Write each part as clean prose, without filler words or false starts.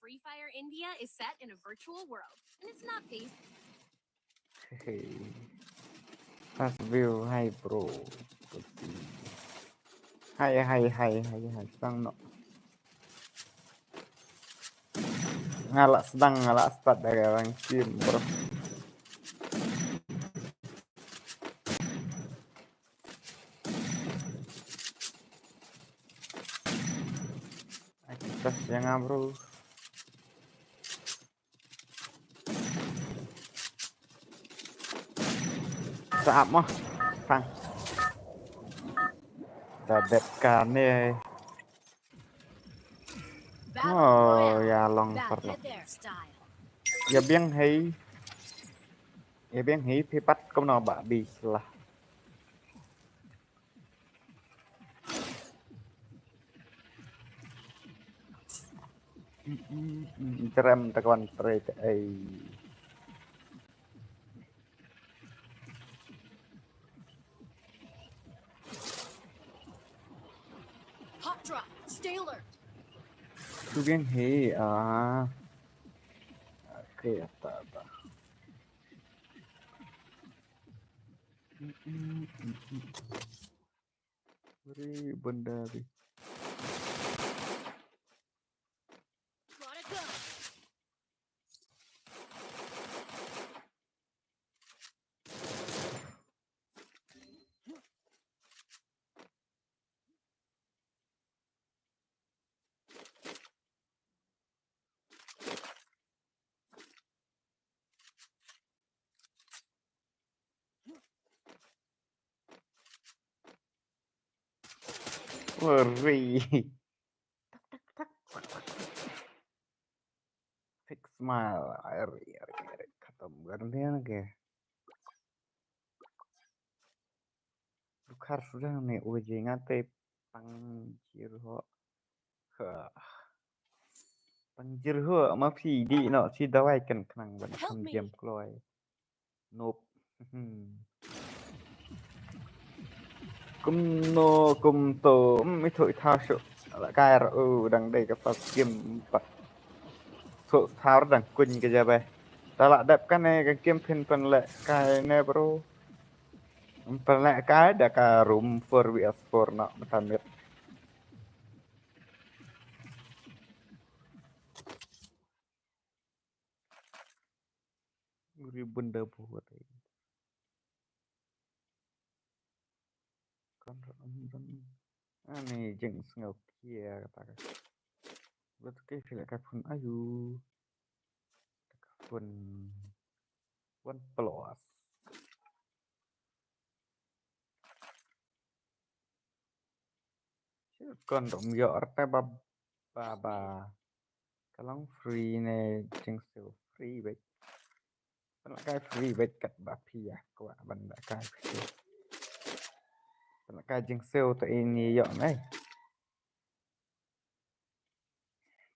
Free Fire India is set in a virtual world, and it's not based. Fast view hay bro. Hay sang no. Ngalak start dari orang game bro. Aktivitas yang bro. Saat mah, sang. Dadetkan nih. Oh ya long perlu. Ya biang hay. Ya biang hay thì bắt công nào bạ bì lah. Trem tekan trade ay. Hot drop. Stay alert. Cứ biang hay à. Oke, tak. Beri benda bi. Gotta go. Beri. Fix smile. Air. Khatam karne ke. Bukhar sudah nih uji ngate panjir ho. Panjir ho ma phi di no si dawai kan khnang ban tham diam kloi. Nộp. Kum to mới thổi thao sự là cái đằng đây cái phát kiếm bật thổi thao đằng quỳnh cái gì vậy ta lại đẹp cái này cái kiếm pin phần lệ cái này bro phần lệ cái đã cả room for vs4 nọ mà tham miệt bunda buat con ini jeng ngọc kia kata buat cái cái pun ayu pun plus con động dọ tay bà kalau free này jeng siêu free vậy cái free vậy cắt bà pia các bạn benda cái free cái jeng siêu tụi ini dọ này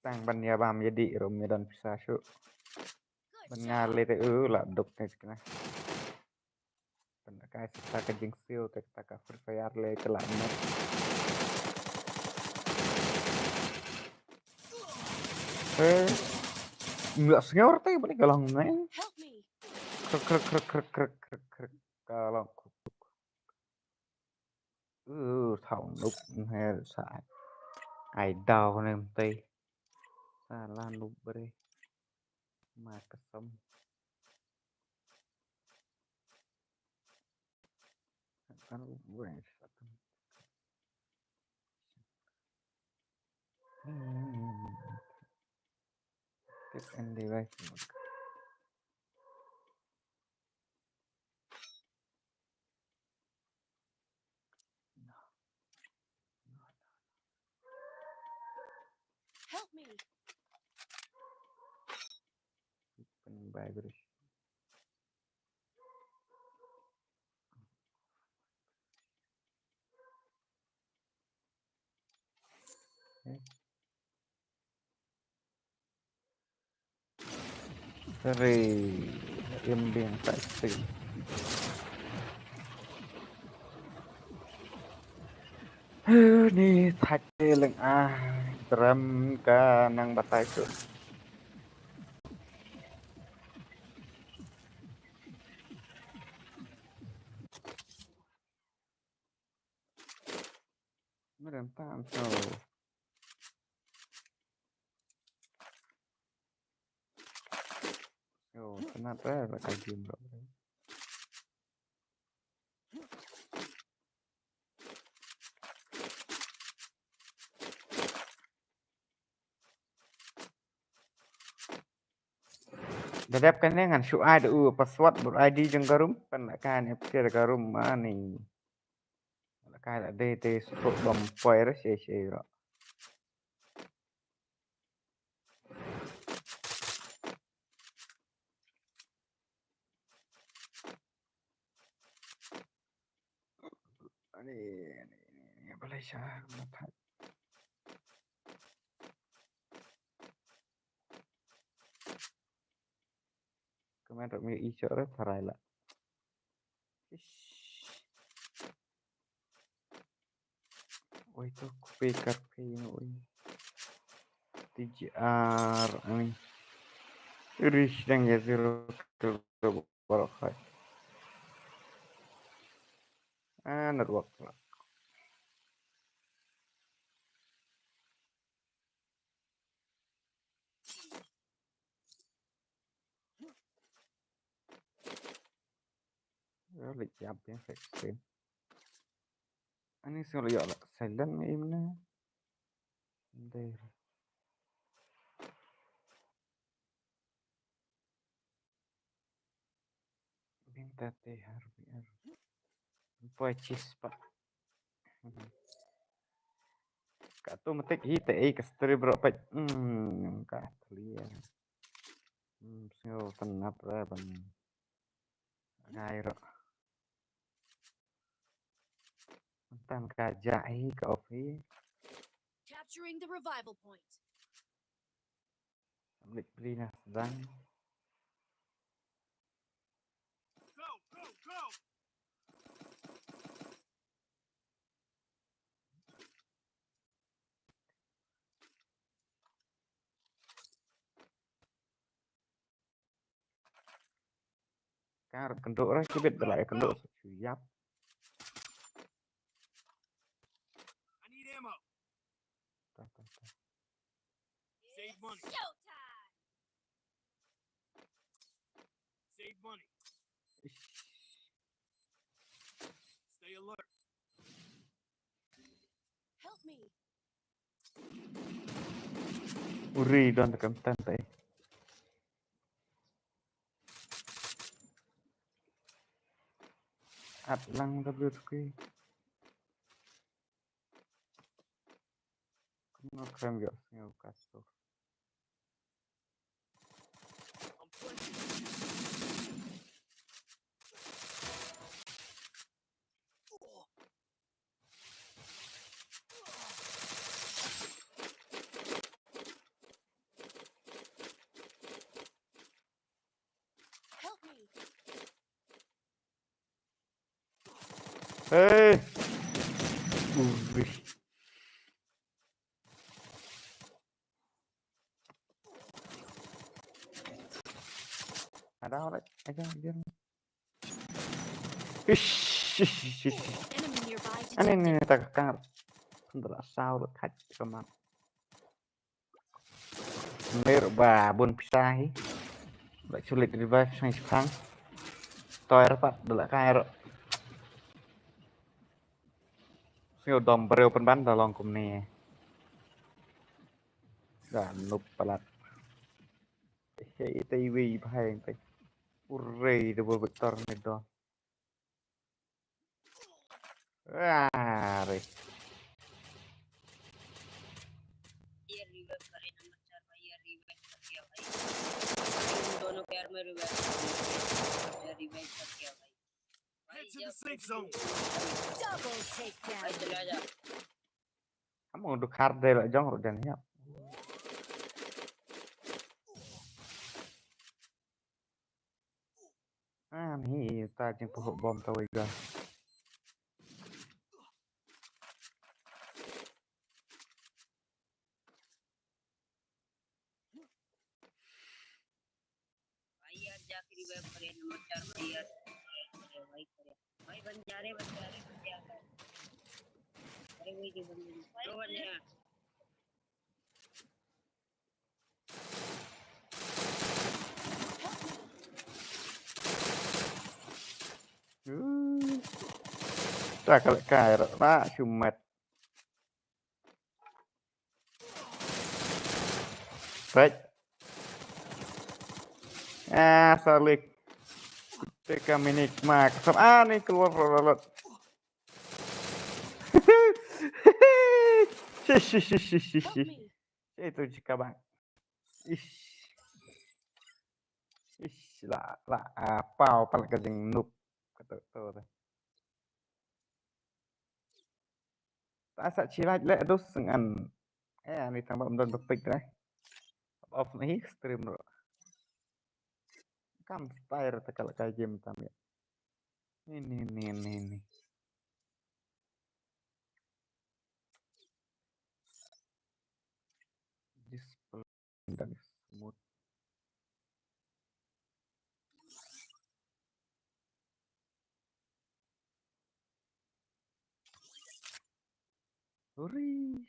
tăng ban ya bam jadi rom dan bisa syuk mengalir lah dok nih kena benda cái kita ke jeng siêu kita ke free fire le ke lama nggak sengaja teh balik galang nih krek galang thằng lúc hay sai ai đau nem tây salah lúc beri mà kesem kan gue Tip and device Help me. vibration Dari yang pasti. Ni thạch lưng trầm cả năng bắt tay sự. Mới làm tạm sao. Yo, kenapa là cái gì rồi. Dadap kan dengan su ada password ber ID jeung garum kan kan aplikasi garum mani. Kayak DT sok bom poir sih ro. Ini boleh sah matat. Kemarin mi icara tharai la. Oi tu kopi kafe oi. TGR ani. Rish dan ya zero barakat. Network. Lịch giảm tiếng phải xem. Anh sẽ lựa là sẽ lên im nè. Đây. Minta THR. Purchase pak. Kata metik hite ke story berapa? Kah lihat. So tenat ban. Gairo. Tan kajai ke ofi. Capturing the revival point. Ambil beli nah sedang. Go, go, go! Cái kenduk ra cái biết lại kenduk siap. I need ammo. Save money. Showtime! Save money. Stay alert. Help me! Uri don tekan tantai. At lang tapi cái nó krem gak sih kasih. I'm flanking. Help me! Hey. Uri. Ada orang aja dia. Enemy nearby Anh detected. này ta càng không là sao được khách cho mà mấy bà buồn sai lại sulit revive sang sang tôi dapat delak kayak sing dom bereu penban dalong kumne gak nup pelat TV bahaya teh urei de Victor nedo re ये revive करे number 4 भाई ये revive कर दिया भाई इन दोनों पैर में रिवाइव कर दिया भाई Head to the safe zone. Double takedown. भाई चला जा kamu untuk hard lah jong dan ya nih tadi pokok bom tahu iga. भाई यार जाके रिवाइव करे नंबर 4 भाई यार अरे भाई करे भाई बन जा रहे बन जा रहे अरे वही जो बंदे दो बंदे हैं Tak kalau kaya nak cuma baik. Salik. Teka minik mak. Nih keluar rolot. Help me. Itu jika bang. Ish. Ish lah apa paling kejeng noob kata tuh. Tak cilaj lek dus dengan ini tambah umdan topik dah. Off nih stream bro. Campfire kalau kayak game tam ya. Ini. Display dan smooth. Uri.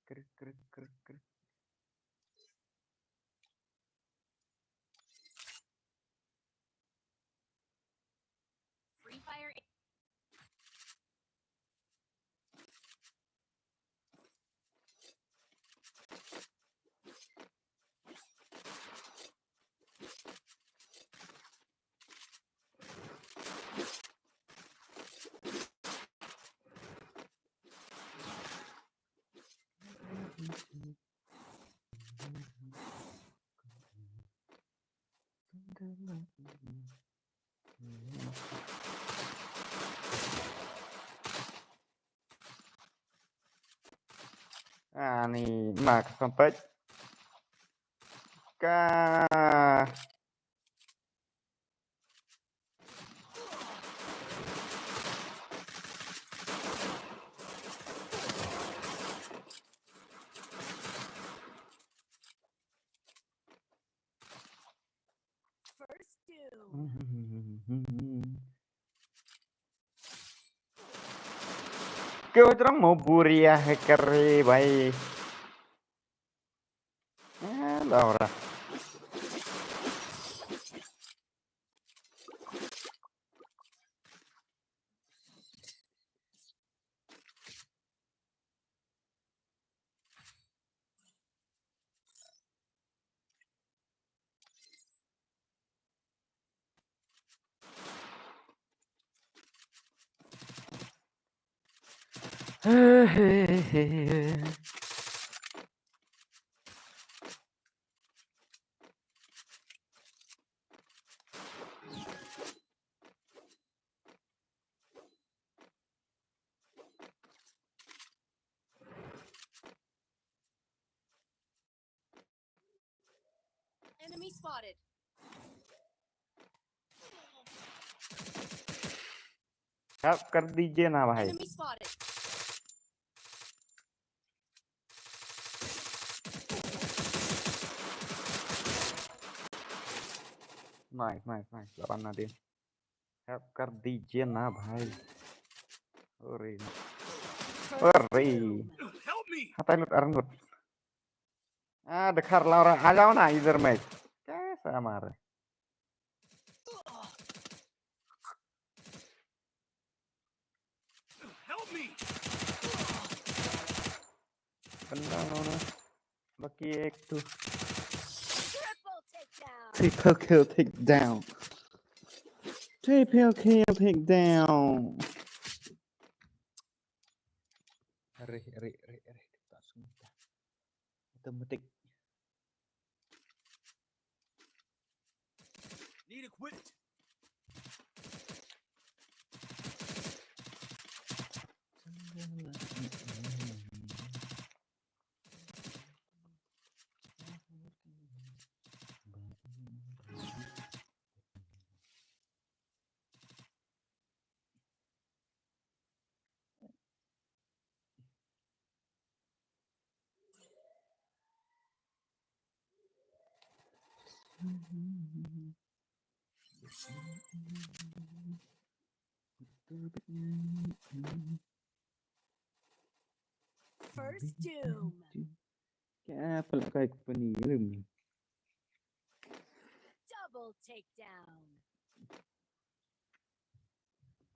Krik. Free Fire. Nih mak sampai ka First doom. kêu terang mau buria hacker baik. Laura. Enemy spotted. Kap कर दीजिए ना भाई. Enemy spotted. Nice. 8 Nadine. Kap कर दीजिए ना भाई. Ori. Help me! Hatai lut arngut. Dekar Laura. Ajaw na either match. Saya marah. Help me! Benda no. Baki ek tu. Triple takedown. Triple kill takedown. Ari. Tak sumpah. Otomatik. Need equipment. First doom. Kaya pala kahit panilim. Double takedown.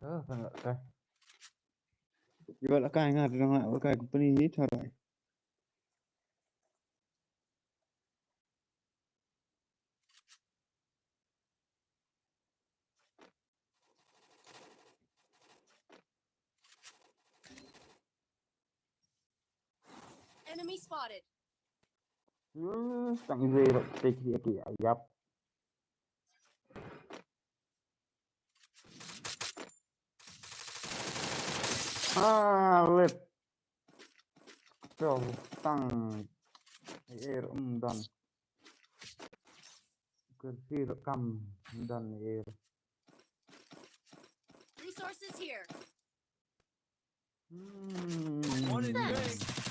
Đó, phần lợi đây. Như vậy là cái ngạt đang lại với cái company ít thôi rồi. Enemy spotted. Chẳng gì rồi, tịch địa kìa dập. Lip. Rồi, tăng. Air dan. Kursi rekam dan air. Resources here. One in Thanks. bang.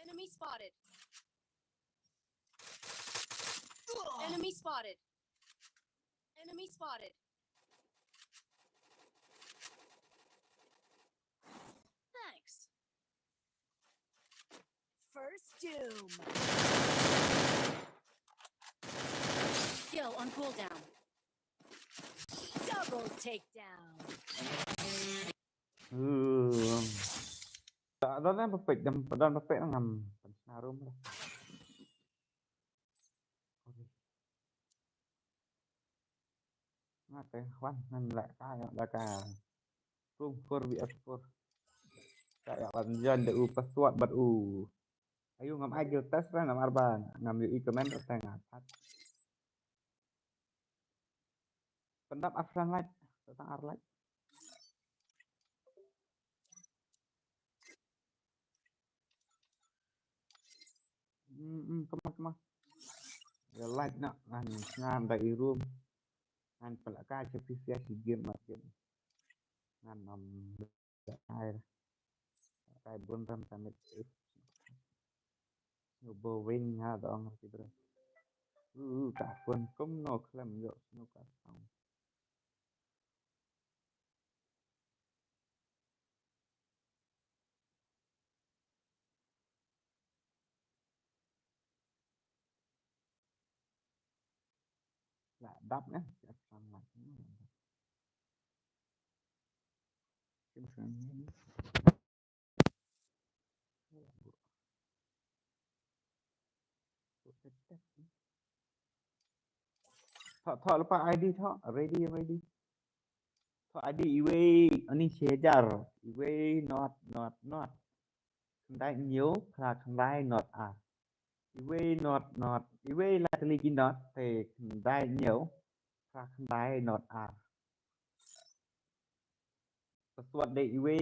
Enemy spotted. Enemy spotted. Enemy spotted. Thanks. First doom. Skill on cooldown. Double takedown. Đó là perfect dan perfect ngầm senarum lah. Ngat kawan nan lại cái room 4vs4. Kayak panjan de password bat Ayo ngam aja tes lah ngam arban ngam ui comment teng apat. Pendap afran like tentang arlike. Kemas. Ya like nak ngan dari room. Ngan pala ka si game makin. Ngan air. Kai bun ram tamit. Ngobo wing ha dong ngerti bro. Cả pun cũng no klem yo no ka xong. Là đắp nhé. Xong mặt. Kim sơn. Thọ lupa ID thọ ready. Thọ ID iwe ani sejar iwe not. Kendai nhiều là kendai not iwe là cái gì not thì kendai nhiều là kendai not Password đây iwe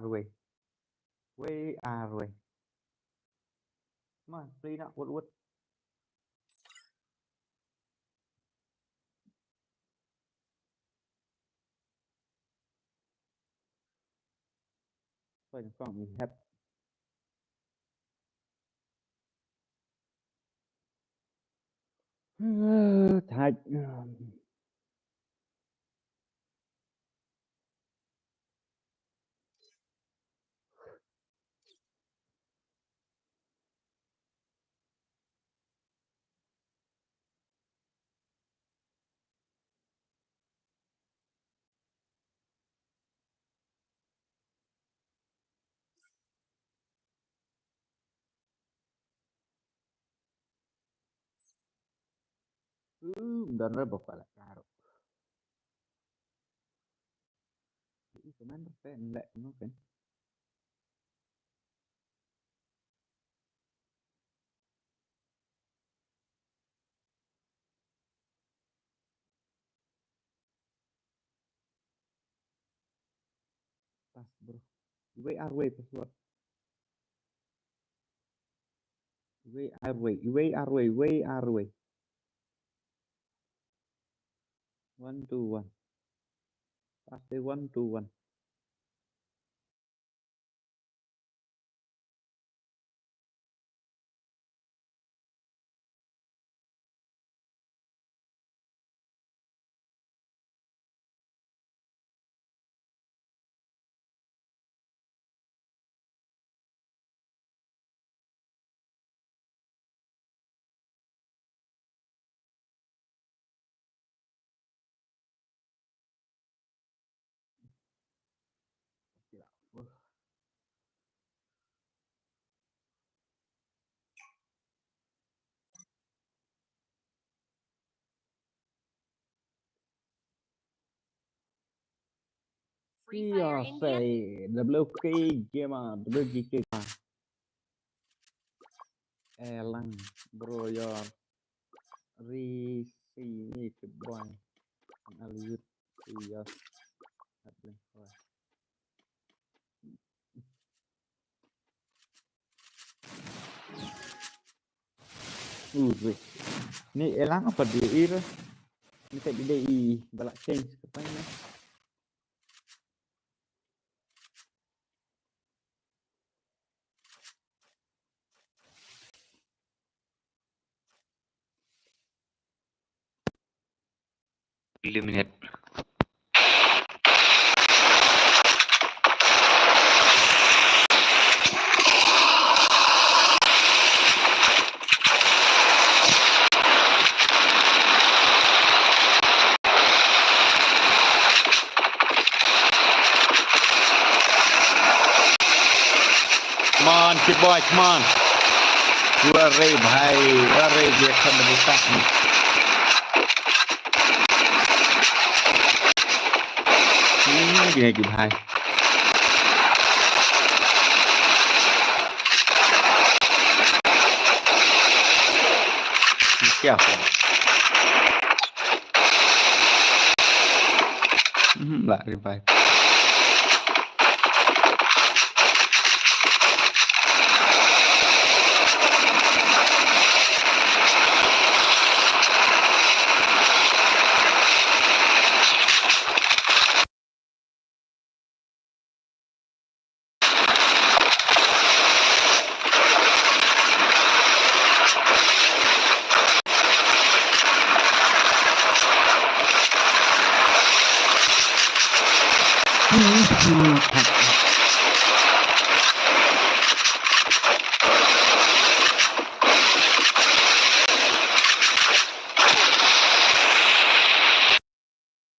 rồi. Iwe rồi. Mà free nó uất. Rồi còn mình hết. Thật. Dan berapa lah karo. Commander saya enggak mungkin. UARW password. UARW. 121. Pasti 121. Free Fire Iya, India. say WK Gema, WGK. Elang, bro, your receive boy. Aliut, iya. Wih. Ini elang apa DI? Ini kayak DI, balak change katanya. Eliminate. Come on, kid boy, come on. You are ready, bhai. You are ready. Dia akan mendesak ni. Gini lagi, bhai. Siapa? Lah, revive.